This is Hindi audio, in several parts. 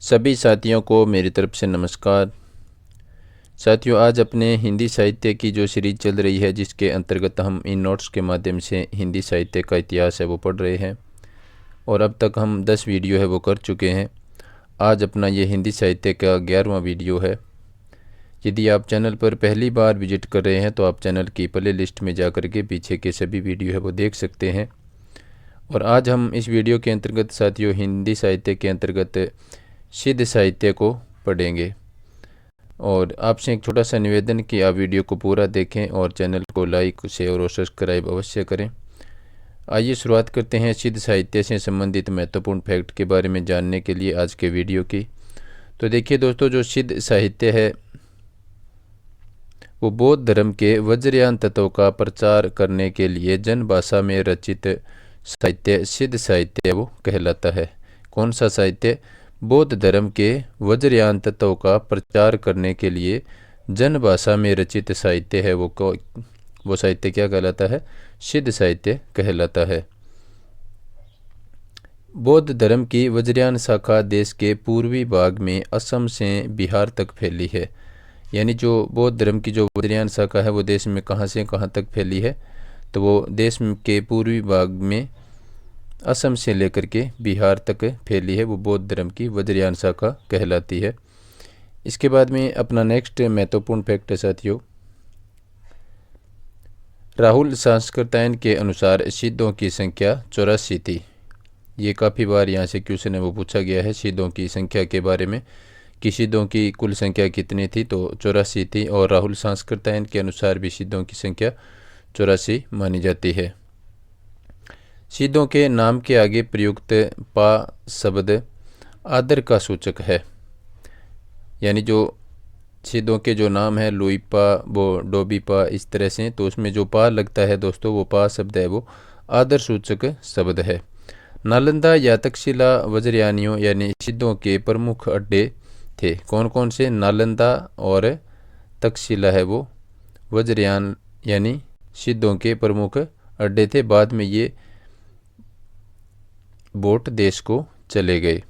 सभी साथियों को मेरी तरफ से नमस्कार। साथियों, आज अपने हिंदी साहित्य की जो सीरीज़ चल रही है, जिसके अंतर्गत हम इन नोट्स के माध्यम से हिंदी साहित्य का इतिहास है वो पढ़ रहे हैं और अब तक हम 10 वीडियो है वो कर चुके हैं। आज अपना ये हिंदी साहित्य का 11वां वीडियो है। यदि आप चैनल पर पहली बार विजिट कर रहे हैं तो आप चैनल की प्ले लिस्ट में जाकर के पीछे के सभी वीडियो है वो देख सकते हैं। और आज हम इस वीडियो के अंतर्गत साथियों हिंदी साहित्य के अंतर्गत सिद्ध साहित्य को पढ़ेंगे। और आपसे एक छोटा सा निवेदन कि आप वीडियो को पूरा देखें और चैनल को लाइक शेयर और सब्सक्राइब अवश्य करें। आइए शुरुआत करते हैं सिद्ध साहित्य से संबंधित महत्वपूर्ण फैक्ट के बारे में जानने के लिए आज के वीडियो की। तो देखिए दोस्तों, जो सिद्ध साहित्य है वो बौद्ध धर्म के वज्रयान तत्वों का प्रचार करने के लिए जन भाषा में रचित साहित्य सिद्ध साहित्य वो कहलाता है। कौन सा साहित्य? बौद्ध धर्म के वज्रयान तत्वों का प्रचार करने के लिए जन भाषा में रचित साहित्य है वो साहित्य क्या कहलाता है? सिद्ध साहित्य कहलाता है। बौद्ध धर्म की वज्रयान शाखा देश के पूर्वी भाग में असम से बिहार तक फैली है। यानी जो बौद्ध धर्म की जो वज्रयान शाखा है वो देश में कहाँ से कहाँ तक फैली है? तो वो देश के पूर्वी भाग में असम से लेकर के बिहार तक फैली है, वो बौद्ध धर्म की वज्रयान शाखा कहलाती है। इसके बाद में अपना नेक्स्ट महत्वपूर्ण फैक्ट है साथियों, राहुल सांस्कृतायन के अनुसार सिद्धों की संख्या 84 थी। ये काफ़ी बार यहाँ से क्वेश्चन है वो पूछा गया है सिद्धों की संख्या के बारे में कि सिद्धों की कुल संख्या कितनी थी, तो 84 थी। और राहुल सांस्कृतायन के अनुसार भी सिद्धों की संख्या 84 मानी जाती है। सिद्धों के नाम के आगे प्रयुक्त पा शब्द आदर का सूचक है। यानी जो सिद्धों के जो नाम है लुईपा, वो डोबीपा, इस तरह से, तो उसमें जो पा लगता है दोस्तों वो पा शब्द है वो आदर सूचक शब्द है। नालंदा या तक्षशिला वज्रयानियों यानी सिद्धों के प्रमुख अड्डे थे। कौन कौन से? नालंदा और तक्षशिला है वो वज्रयान यानी सिद्धों के प्रमुख अड्डे थे। बाद में ये बोट देश को चले गए।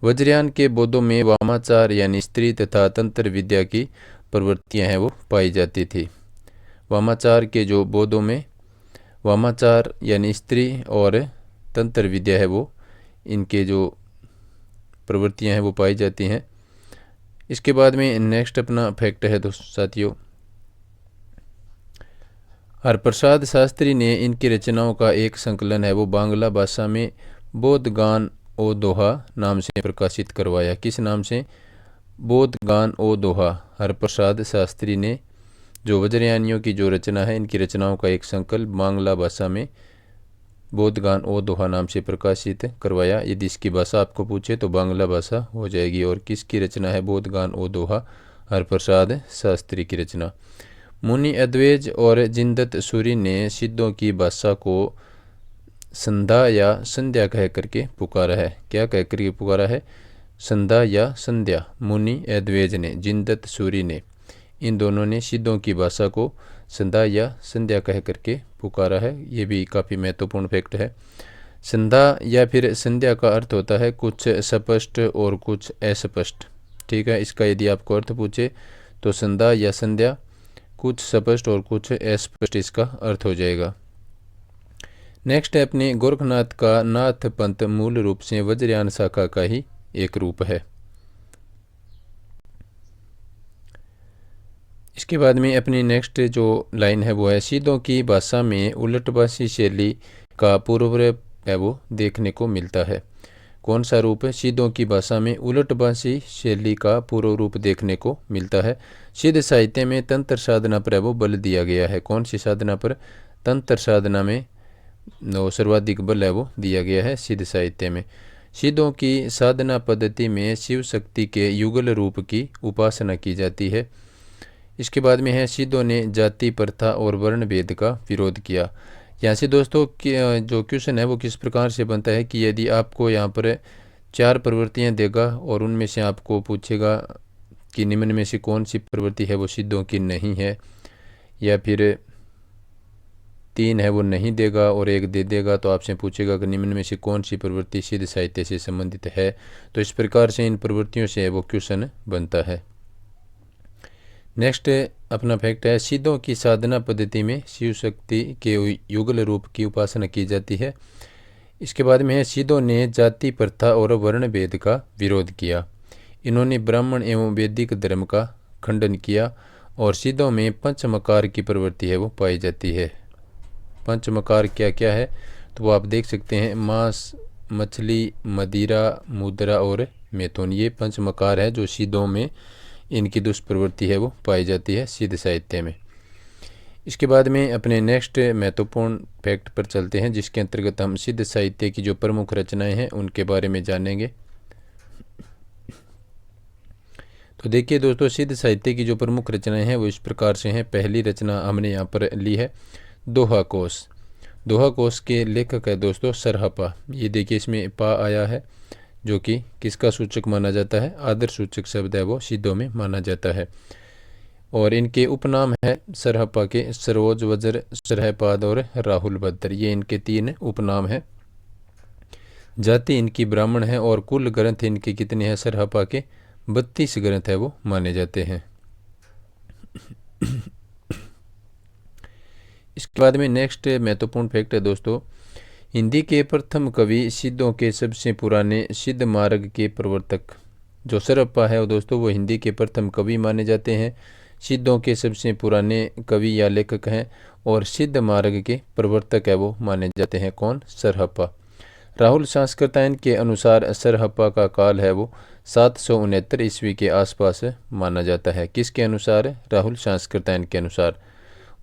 वज्रयान के बौद्धों में वामाचार यानी स्त्री तथा तंत्र विद्या की प्रवृत्तियां हैं वो पाई जाती थी। वामाचार के जो बौद्धों में वामाचार यानी स्त्री और तंत्र विद्या है वो इनके जो प्रवृत्तियां हैं वो पाई जाती हैं। इसके बाद में नेक्स्ट अपना फैक्ट है दोस्तों साथियों, हरप्रसाद शास्त्री ने इनकी रचनाओं का एक संकलन है वो बांग्ला भाषा में बौद्ध गान ओ दोहा नाम से प्रकाशित करवाया। किस नाम से? बौद्ध गान ओ दोहा। हरप्रसाद शास्त्री ने जो वज्रयानियों की जो रचना है इनकी रचनाओं का एक संकल्प बांग्ला भाषा में बौद्ध गान ओ दोहा नाम से प्रकाशित करवाया। यदि इसकी भाषा आपको पूछे तो बांग्ला भाषा हो जाएगी। और किसकी रचना है बौद्ध गान ओ दोहा? हरप्रसाद शास्त्री की रचना। मुनि अद्वैज और जिंदत सूरी ने सिद्धों की भाषा को संध्या या संध्या कह करके पुकारा है। क्या कह करके पुकारा है? संध्या या संध्या। मुनि अद्वैज ने, जिंदत सूरी ने, इन दोनों ने सिद्धों की भाषा को संध्या या संध्या कह करके पुकारा है। ये भी काफ़ी महत्वपूर्ण फैक्ट है। संध्या या फिर संध्या का अर्थ होता है कुछ स्पष्ट और कुछ अस्पष्ट। ठीक है, इसका यदि आपको अर्थ पूछे तो संध्या या संध्या कुछ स्पष्ट और कुछ अस्पष्ट इसका अर्थ हो जाएगा। नेक्स्ट है अपने गोरखनाथ का नाथ पंथ मूल रूप से वज्रयान शाखा का ही एक रूप है। इसके बाद में अपनी नेक्स्ट जो लाइन है वो है, सिद्धों की भाषा में उलटभाषी शैली का पूर्व है वो देखने को मिलता है। कौन सा रूप है? सिद्धों की भाषा में उलटभाषी शैली का पूर्व रूप देखने को मिलता है। सिद्ध साहित्य में तंत्र साधना पर वो बल दिया गया है। कौन सी साधना पर? तंत्र साधना में सर्वाधिक बल है वो दिया गया है सिद्ध साहित्य में। सिद्धों की साधना पद्धति में शिव शक्ति के युगल रूप की उपासना की जाती है। इसके बाद में है, सिद्धों ने जाति प्रथा और वर्ण भेद का विरोध किया। यहाँ से दोस्तों जो क्वेश्चन है वो किस प्रकार से बनता है कि यदि आपको यहाँ पर 4 प्रवृत्तियाँ देगा और उनमें से आपको पूछेगा कि निम्न में से कौन सी प्रवृत्ति है वो सिद्धों की नहीं है, या फिर 3 है वो नहीं देगा और 1 दे देगा तो आपसे पूछेगा कि निम्न में से कौन सी प्रवृत्ति सिद्ध साहित्य से संबंधित है। तो इस प्रकार से इन प्रवृत्तियों से वो क्वेश्चन बनता है। नेक्स्ट अपना फैक्ट है, सिद्धों की साधना पद्धति में शिव शक्ति के युगल रूप की उपासना की जाती है। इसके बाद में है, सिद्धों ने जाति प्रथा और वर्ण भेद का विरोध किया। इन्होंने ब्राह्मण एवं वैदिक धर्म का खंडन किया और सिद्धों में पंचमकार की प्रवृत्ति है वो पाई जाती है। पंचमकार क्या क्या है तो वो आप देख सकते हैं, मांस, मछली, मदिरा, मुद्रा और मैथुन। ये पंचमकार है जो सिद्धों में इनकी दुष्प्रवृत्ति है वो पाई जाती है सिद्ध साहित्य में। इसके बाद में अपने नेक्स्ट महत्वपूर्ण फैक्ट पर चलते हैं, जिसके अंतर्गत हम सिद्ध साहित्य की जो प्रमुख रचनाएं हैं उनके बारे में जानेंगे। तो देखिए दोस्तों, सिद्ध साहित्य की जो प्रमुख रचनाएं हैं वो इस प्रकार से हैं। पहली रचना हमने यहाँ पर ली है दोहा कोश। दोहा कोश के लेखक है दोस्तों सरहपा। ये देखिए इसमें पा आया है जो कि किसका सूचक माना जाता है, आदर सूचक शब्द है वो सिद्धों में माना जाता है। और इनके उपनाम है सरहपा के सरोज, वज्र, सरहपाद और राहुल भद्र। ये इनके 3 उपनाम हैं। जाति इनकी ब्राह्मण है और कुल ग्रंथ इनके कितने हैं सरहपा के 32 ग्रंथ है वो माने जाते हैं। इसके बाद में नेक्स्ट महत्वपूर्ण फैक्ट है दोस्तों, हिंदी के प्रथम कवि सिद्धों के सबसे पुराने सिद्ध मार्ग के प्रवर्तक जो सरहपा है वो दोस्तों वो हिंदी के प्रथम कवि माने जाते हैं, सिद्धों के सबसे पुराने कवि या लेखक हैं और सिद्ध मार्ग के प्रवर्तक है वो माने जाते हैं। कौन? सरहपा। राहुल सांस्कृतायन के अनुसार सरहपा का काल है वो 769 ईस्वी के आसपास माना जाता है। किसके अनुसार? राहुल सांस्कृतायन के अनुसार।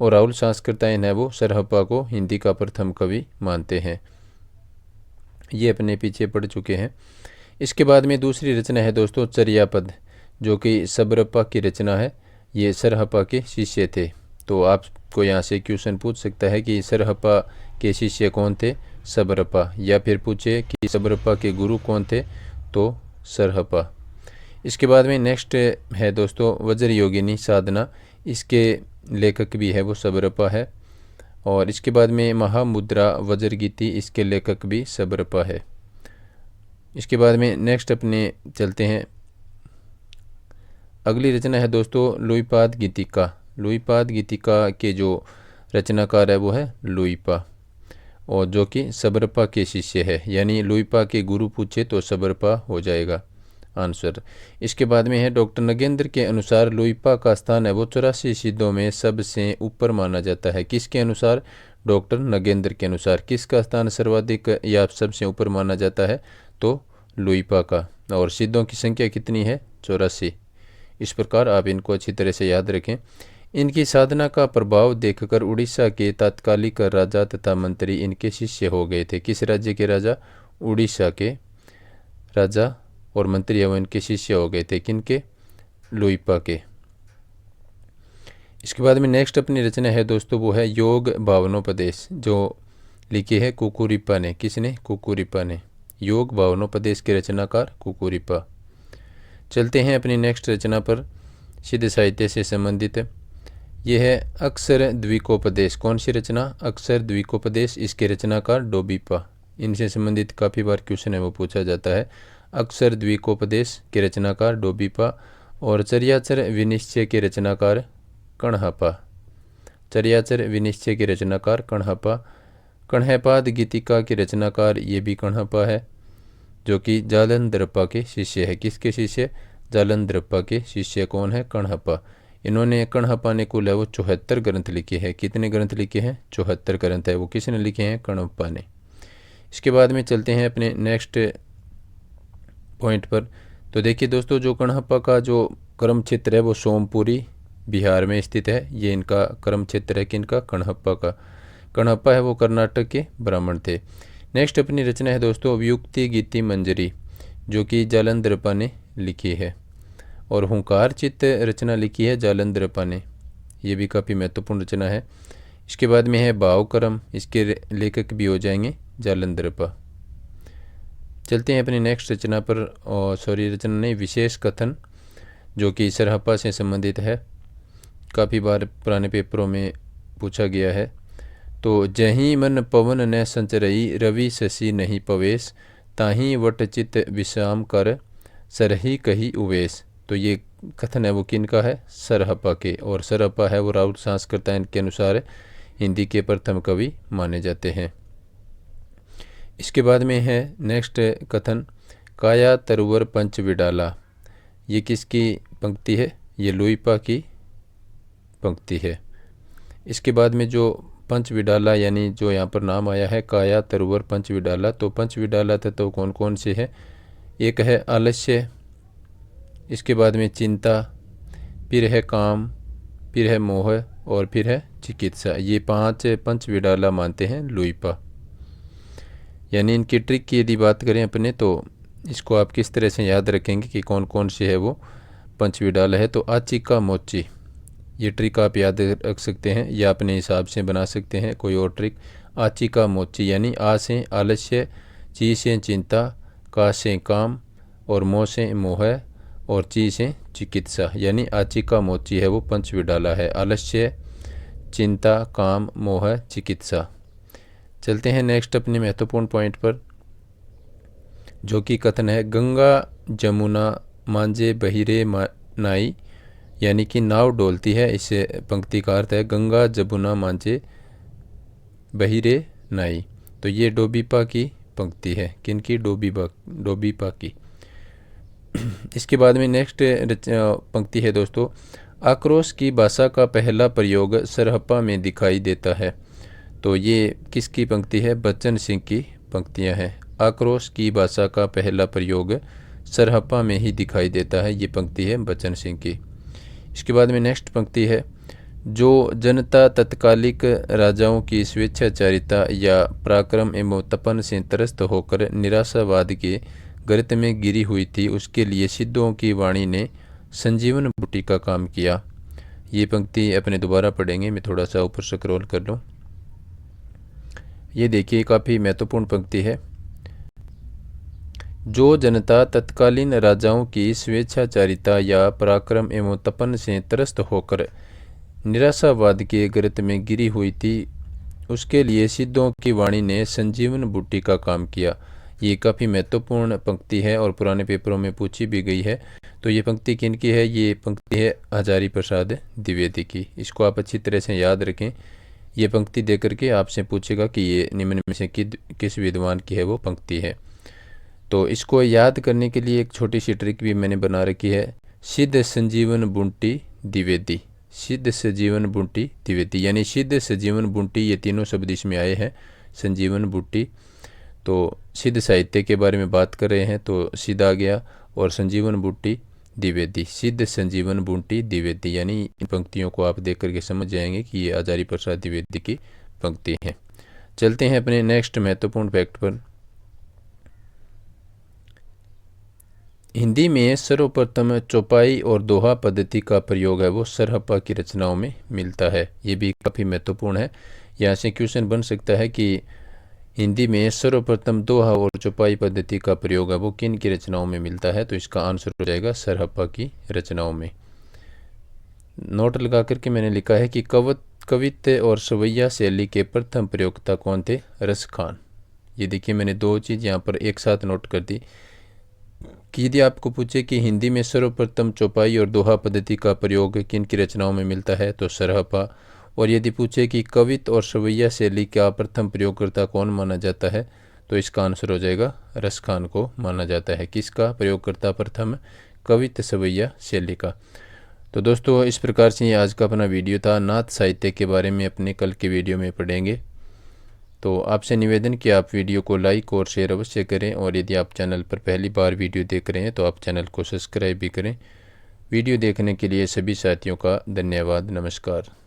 और राहुल सांस्कृतायन है वो सरहपा को हिंदी का प्रथम कवि मानते हैं। ये अपने पीछे पढ़ चुके हैं। इसके बाद में दूसरी रचना है दोस्तों चर्यापद, जो कि सबरपा की रचना है। ये सरहपा के शिष्य थे। तो आपको यहाँ से क्वेश्चन पूछ सकता है कि सरहपा के शिष्य कौन थे? सबरपा। या फिर पूछे कि सबरपा के गुरु कौन थे? तो सरहपा। इसके बाद में नेक्स्ट है दोस्तों वज्र योगिनी साधना। इसके लेखक भी है वो सबरपा है। और इसके बाद में महामुद्रा वज्रगीति, इसके लेखक भी सबरपा है। इसके बाद में नेक्स्ट अपने चलते हैं, अगली रचना है दोस्तों लुईपाद गीतिका। लुईपाद गीतिका के जो रचनाकार है वो है लुईपा, और जो कि सबरपा के शिष्य है। यानी लुईपा के गुरु पूछे तो सबरपा हो जाएगा आंसर। इसके बाद में है डॉक्टर नगेंद्र के अनुसार लुईपा का स्थान है वो 84 सिद्धों में सबसे ऊपर माना जाता है। किसके अनुसार? डॉक्टर नगेंद्र के अनुसार। किसका स्थान सर्वाधिक या सबसे ऊपर माना जाता है? तो लुईपा का। और सिद्धों की संख्या कितनी है? 84। इस प्रकार आप इनको अच्छी तरह से याद रखें। इनकी साधना का प्रभाव देखकर उड़ीसा के तात्कालिक राजा तथा मंत्री इनके शिष्य हो गए थे। किस राज्य के राजा? उड़ीसा के राजा और मंत्री एवं इनके शिष्य हो गए थे। किनके? लुईपा के। इसके बाद में नेक्स्ट अपनी रचना है दोस्तों वो है योग भावनोपदेश, जो लिखी है कुकुरिपा ने। किसने? कुकुरिपा ने। योग भावनोपदेश के रचनाकार कुकुरिपा। चलते हैं अपनी नेक्स्ट रचना पर, सिद्ध साहित्य से संबंधित। यह है अक्षर द्विकोपदेश। कौन सी रचना? अक्षर द्विकोपदेश। इसके रचनाकार डोबीपा। इनसे संबंधित काफ़ी बार क्वेश्चन है वो पूछा जाता है। अक्षर द्विकोपदेश के रचनाकार डोबीपा। और चर्याचर विनिश्चय के रचनाकार कण्हपा। चर्याचर विनिश्चय के रचनाकार कण्हपा। कण्हपाद गीतिका के रचनाकार ये भी कण्हपा है, जो कि जालंधरप्पा के शिष्य है। किसके शिष्य? जालंधरप्पा के शिष्य कौन है? कण्हपा। इन्होंने कण्हपा ने कुल है वो 74 ग्रंथ लिखे हैं। कितने ग्रंथ लिखे हैं? 74 ग्रंथ है वो किसने लिखे हैं? कण्हपा ने। इसके बाद में चलते हैं अपने नेक्स्ट पॉइंट पर। तो देखिए दोस्तों, जो कण्हपा का जो कर्म क्षेत्र है वो सोमपुरी बिहार में स्थित है। ये इनका कर्म क्षेत्र है। किनका? कण्हपा का। कण्हपा है वो कर्नाटक के ब्राह्मण थे। नेक्स्ट अपनी रचना है दोस्तों व्युक्ति गीति मंजरी, जो कि जालंधरप्पा ने लिखी है। और हुंकार चित्त रचना लिखी है जालंधरप्पा ने। ये भी काफ़ी महत्वपूर्ण रचना है। इसके बाद में है भावकर्म। इसके लेखक भी हो जाएंगे जालंधरप्पा। चलते हैं अपनी नेक्स्ट रचना पर। और रचना नहीं, विशेष कथन, जो कि सरहपा से संबंधित है। काफ़ी बार पुराने पेपरों में पूछा गया है। तो जहीं मन पवन न संचरई, रवि शशि नहीं पवेश, ताहीं वट चित विश्राम कर, सरही कही उवेश। तो ये कथन है वो किन का है? सरहप्पा के। और सरहप्पा है वो राउत सांस्कृतायन के अनुसार हिंदी के प्रथम कवि माने जाते हैं। इसके बाद में है नेक्स्ट कथन, काया तरुवर पंच विडाला। ये किसकी पंक्ति है? ये लुईपा की पंक्ति है। इसके बाद में जो पंच विडाला यानी जो यहाँ पर नाम आया है काया तरुवर पंच विडाला, तो पंच विडाला तो कौन कौन से है? एक है आलस्य, इसके बाद में चिंता, फिर है काम, फिर है मोह और फिर है चिकित्सा। ये 5 पंच विडाला मानते हैं लुईपा। यानी इनकी ट्रिक की यदि बात करें अपने, तो इसको आप किस तरह से याद रखेंगे कि कौन कौन से है वो पंच विडाला है? तो आचिका मोची, ये ट्रिक आप याद रख सकते हैं या अपने हिसाब से बना सकते हैं कोई और ट्रिक। आचिका मोची यानी आ से आलस्य, ची से चिंता, का से काम और मोह से मोह और ची से चिकित्सा। यानी आचिका मोची है वो पंच विडाला है, आलस्य, चिंता, काम, मोह, चिकित्सा। चलते हैं नेक्स्ट अपने महत्वपूर्ण पॉइंट पर, जो कि कथन है, गंगा जमुना मांझे बहिरे नाई। यानी कि नाव डोलती है, इस पंक्ति का अर्थ है गंगा जमुना मांझे बहिरे नाई। तो ये डोबीपा की पंक्ति है। किनकी? डोबीपा की। इसके बाद में नेक्स्ट पंक्ति है दोस्तों, आक्रोश की भाषा का पहला प्रयोग सरहप्पा में दिखाई देता है। तो ये किसकी पंक्ति है? बच्चन सिंह की पंक्तियां हैं। आक्रोश की भाषा का पहला प्रयोग सरहप्पा में ही दिखाई देता है, ये पंक्ति है बच्चन सिंह की। इसके बाद में नेक्स्ट पंक्ति है, जो जनता तत्कालिक राजाओं की स्वेच्छाचारिता या पराक्रम एवं तपन से त्रस्त होकर निराशावाद के गर्त में गिरी हुई थी, उसके लिए सिद्धों की वाणी ने संजीवन बूटी का काम किया। ये पंक्ति अपने दोबारा पढ़ेंगे, मैं थोड़ा सा ऊपर स्क्रॉल कर लूँ। ये देखिए काफ़ी महत्वपूर्ण पंक्ति है, जो जनता तत्कालीन राजाओं की स्वेच्छाचारिता या पराक्रम एवं तपन से त्रस्त होकर निराशावाद के गर्त में गिरी हुई थी, उसके लिए सिद्धों की वाणी ने संजीवन बूटी का काम किया। ये काफ़ी महत्वपूर्ण पंक्ति है और पुराने पेपरों में पूछी भी गई है। तो ये पंक्ति किनकी है? ये पंक्ति है हजारी प्रसाद द्विवेदी की। इसको आप अच्छी तरह से याद रखें। ये पंक्ति दे करके आपसे पूछेगा कि ये निम्न में से किस विद्वान की है वो पंक्ति है। तो इसको याद करने के लिए एक छोटी सी ट्रिक भी मैंने बना रखी है, सिद्ध संजीवन बुंटी द्विवेदी। सिद्ध संजीवन बुंटी द्विवेदी यानी सिद्ध संजीवन बुंटी, ये तीनों शब्द इसमें आए हैं। संजीवन बुंटी, तो सिद्ध साहित्य के बारे में बात कर रहे हैं तो सिद्ध आ गया, और संजीवन बुंटी द्विवेदी, सिद्ध संजीवन बुंटी द्विवेदी। यानी इन पंक्तियों को आप देख करके समझ जाएंगे कि ये हजारी प्रसाद द्विवेदी की पंक्ति है। चलते हैं अपने नेक्स्ट महत्वपूर्ण फैक्ट पर। हिंदी में सर्वप्रथम चौपाई और दोहा पद्धति का प्रयोग है वो सरहप्पा की रचनाओं में मिलता है। ये भी काफ़ी महत्वपूर्ण है। यहाँ से क्वेश्चन बन सकता है कि हिंदी में सर्वप्रथम दोहा और चौपाई पद्धति का प्रयोग है वो किन की रचनाओं में मिलता है? तो इसका आंसर हो जाएगा सरहप्पा की रचनाओं में। नोट लगा करके मैंने लिखा है कि कवित्व और सवैया शैली के प्रथम प्रयोक्ता कौन थे? रस खान। ये देखिए मैंने दो चीज़ यहाँ पर एक साथ नोट कर दी कि यदि आपको पूछे कि हिंदी में सर्वप्रथम चौपाई और दोहा पद्धति का प्रयोग किन की रचनाओं में मिलता है तो सरहप्पा, और यदि पूछे कि कवित्व और सवैया शैली का प्रथम प्रयोगकर्ता कौन माना जाता है तो इसका आंसर हो जाएगा रस खान को माना जाता है। किसका प्रयोगकर्ता प्रथम? कवित्व सवैया शैली का। तो दोस्तों इस प्रकार से ये आज का अपना वीडियो था। नाथ साहित्य के बारे में अपने कल के वीडियो में पढ़ेंगे। तो आपसे निवेदन कि आप वीडियो को लाइक और शेयर अवश्य करें, और यदि आप चैनल पर पहली बार वीडियो देख रहे हैं तो आप चैनल को सब्सक्राइब भी करें। वीडियो देखने के लिए सभी साथियों का धन्यवाद। नमस्कार।